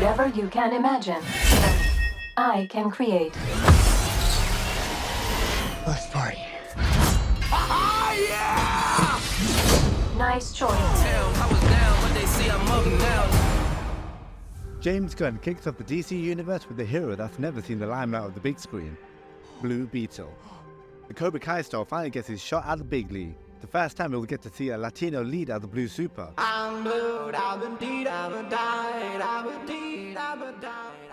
Whatever you can imagine, I can create. Let's party. Yeah! Nice choice. I was down, but they see I'm up now. James Gunn kicks off the DC universe with a hero that's never seen the limelight of the big screen, Blue Beetle. The Cobra Kai star finally gets his shot at the big league. The first time we'll get to see a Latino lead as the Blue Super.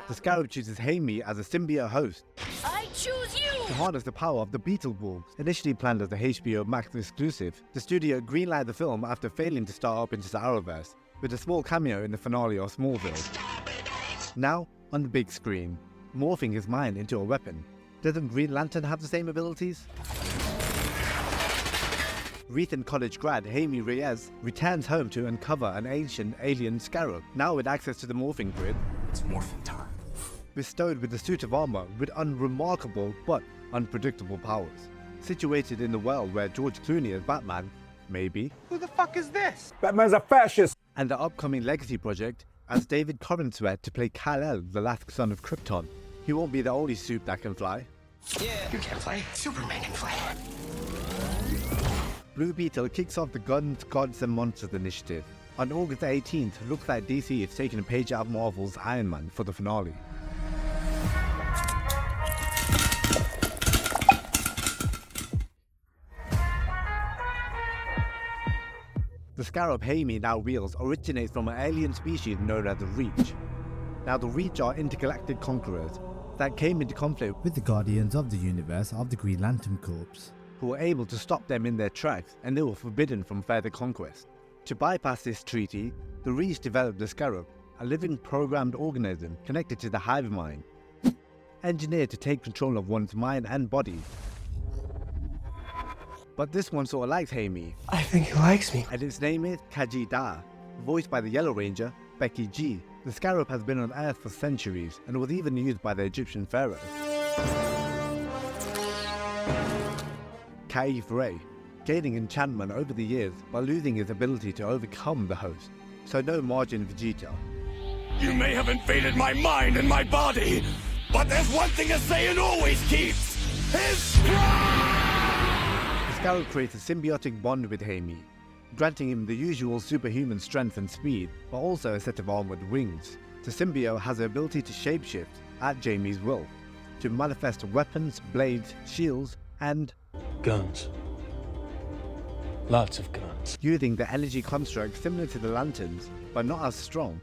The Scarab chooses Jaime as a symbiote host. I choose you! To harness the power of the Beetleborgs. Initially planned as a HBO Max exclusive, the studio greenlighted the film after failing to start up into the Arrowverse, with a small cameo in the finale of Smallville. Now, on the big screen, morphing his mind into a weapon. Doesn't Green Lantern have the same abilities? Recent college grad Jaime Reyes returns home to uncover an ancient alien scarab, now with access to the morphing grid. It's morphin' time. Bestowed with a suit of armor with unremarkable but unpredictable powers. Situated in the world where George Clooney as Batman, maybe. Who the fuck is this? Batman's a fascist! And the upcoming Legacy project as David Corenswet to play Kal-El, the last son of Krypton. He won't be the only suit that can fly. Yeah. You can't fly. Superman can fly. Blue Beetle kicks off the Guns, Gods and Monsters initiative. On August 18th, looks like DC is taking a page out of Marvel's Iron Man for the finale. The Scarab Jaime now wields originates from an alien species known as the Reach. Now the Reach are intergalactic conquerors that came into conflict with the Guardians of the Universe of the Green Lantern Corps, who were able to stop them in their tracks, and they were forbidden from further conquest. To bypass this treaty, the Reach developed the Scarab, a living programmed organism connected to the hive mind, engineered to take control of one's mind and body. But this one sort of likes Jaime. I think he likes me. And its name is Khaji-Da, voiced by the Yellow Ranger, Becky G. The Scarab has been on Earth for centuries and was even used by the Egyptian pharaohs. Kaif Ray, gaining enchantment over the years by losing his ability to overcome the host, so no margin Vegeta. You may have invaded my mind and my body, but there's one thing a Saiyan always keeps: his pride! The Scarab creates a symbiotic bond with Jaime, granting him the usual superhuman strength and speed, but also a set of armored wings. The symbiote has the ability to shapeshift at Jaime's will, to manifest weapons, blades, shields, and guns. Lots of guns. Using the energy construct similar to the lanterns, but not as strong.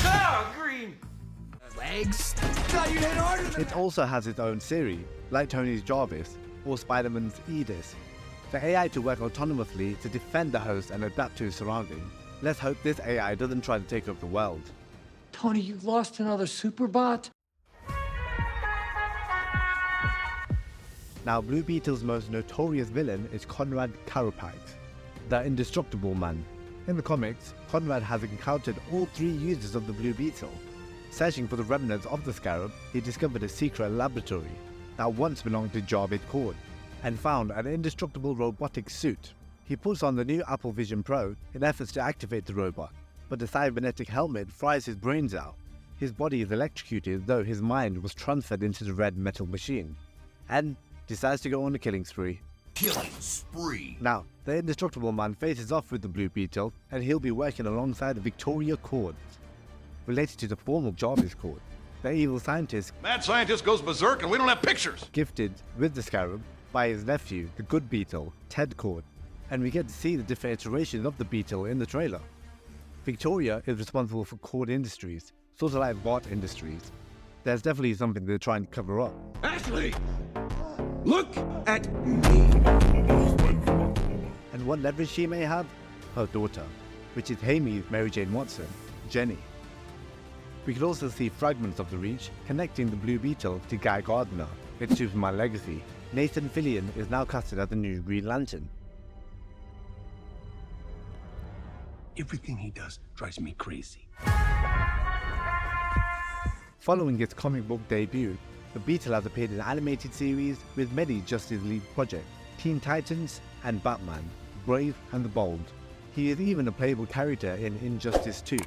Ah, green! Legs? Thought you hit harder than It also has its own Siri, like Tony's Jarvis, or Spider-Man's Edis. The AI to work autonomously to defend the host and adapt to his surroundings. Let's hope this AI doesn't try to take over the world. Tony, you lost another Superbot? Now, Blue Beetle's most notorious villain is Conrad Karapax, the Indestructible Man. In the comics, Conrad has encountered all three users of the Blue Beetle. Searching for the remnants of the Scarab, he discovered a secret laboratory that once belonged to Jarvis Cord, and found an indestructible robotic suit. He puts on the new Apple Vision Pro in efforts to activate the robot, but the cybernetic helmet fries his brains out. His body is electrocuted, though his mind was transferred into the red metal machine, and decides to go on a killing spree. killing spree. Now, the Indestructible Man faces off with the Blue Beetle, and he'll be working alongside the Victoria Cord, related to the former Jarvis Cord. The evil scientist, Mad scientist goes berserk and we don't have pictures. gifted with the Scarab by his nephew, the Good Beetle, Ted Cord, and we get to see the different iterations of the Beetle in the trailer. Victoria is responsible for Cord Industries, sort of like Vought Industries. There's definitely something they're trying to cover up. Ashley! Look at me! And what leverage she may have? Her daughter, which is Jaime's Mary Jane Watson, Jenny. We could also see fragments of the Reach connecting the Blue Beetle to Guy Gardner in Superman Legacy. Nathan Fillion is now casted as the new Green Lantern. Everything he does drives me crazy. Following its comic book debut, the Beetle has appeared in animated series with many Justice League projects, Teen Titans and Batman, Brave and the Bold. He is even a playable character in Injustice 2.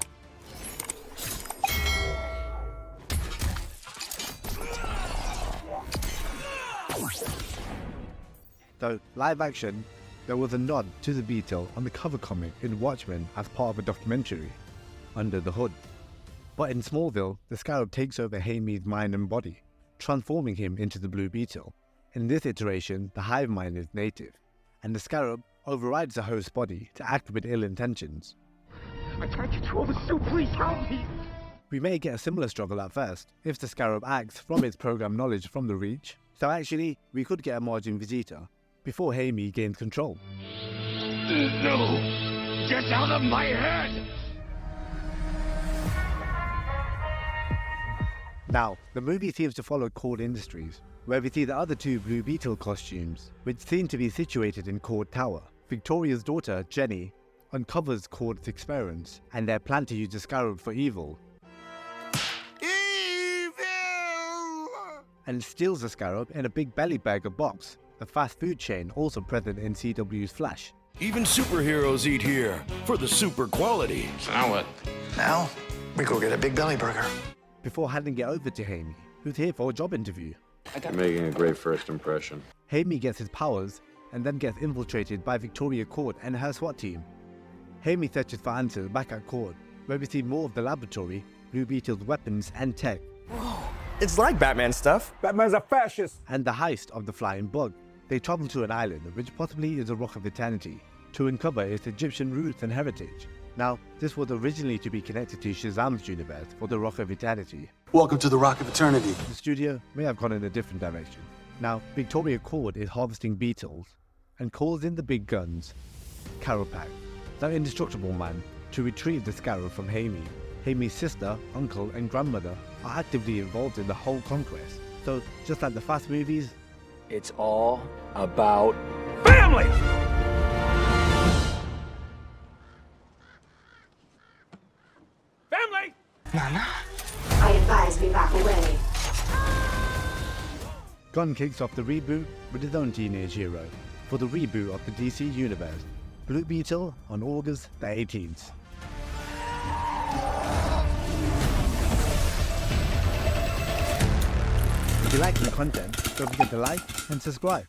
So, live action, there was a nod to the Beetle on the cover comic in Watchmen as part of a documentary, Under the Hood. But in Smallville, the Scarab takes over Jaime's mind and body, transforming him into the Blue Beetle. In this iteration, the hive mind is native, and the Scarab overrides the host's body to act with ill intentions. I can't control the suit, please help me! We may get a similar struggle at first, if the Scarab acts from its program knowledge from the Reach, so actually, we could get a margin Visita before Jaime gains control. No! Get out of my head! Now, the movie seems to follow Cord Industries, where we see the other two Blue Beetle costumes, which seem to be situated in Cord Tower. Victoria's daughter, Jenny, uncovers Cord's experiments and their plan to use the Scarab for evil, and steals the Scarab in a big belly burger box, a fast food chain also present in CW's Flash. Even superheroes eat here, for the super quality. So now what? Now, we go get a big belly burger. Before handing it over to Jaime, who's here for a job interview. You're making a great first impression. Jaime gets his powers, and then gets infiltrated by Victoria Cord and her SWAT team. Jaime searches for answers back at Cord, where we see more of the laboratory, Blue Beetle's weapons and tech, It's like Batman stuff. Batman's a fascist. and the heist of the flying bug. They travel to an island, which possibly is a Rock of Eternity, to uncover its Egyptian roots and heritage. Now, this was originally to be connected to Shazam's universe for the Rock of Eternity. Welcome to the Rock of Eternity. The studio may have gone in a different direction. Now, Victoria Cord is harvesting beetles, and calls in the big guns, Karapax, the indestructible man, to retrieve the Scarab from Jaime. Jaime's sister, uncle, and grandmother are actively involved in the whole conquest. So, just like the Fast movies, It's all about family! Family! I advise we back away. Gunn kicks off the reboot with his own teenage hero for the reboot of the DC Universe, Blue Beetle, on August the 18th. If you like the content, don't forget to like and subscribe.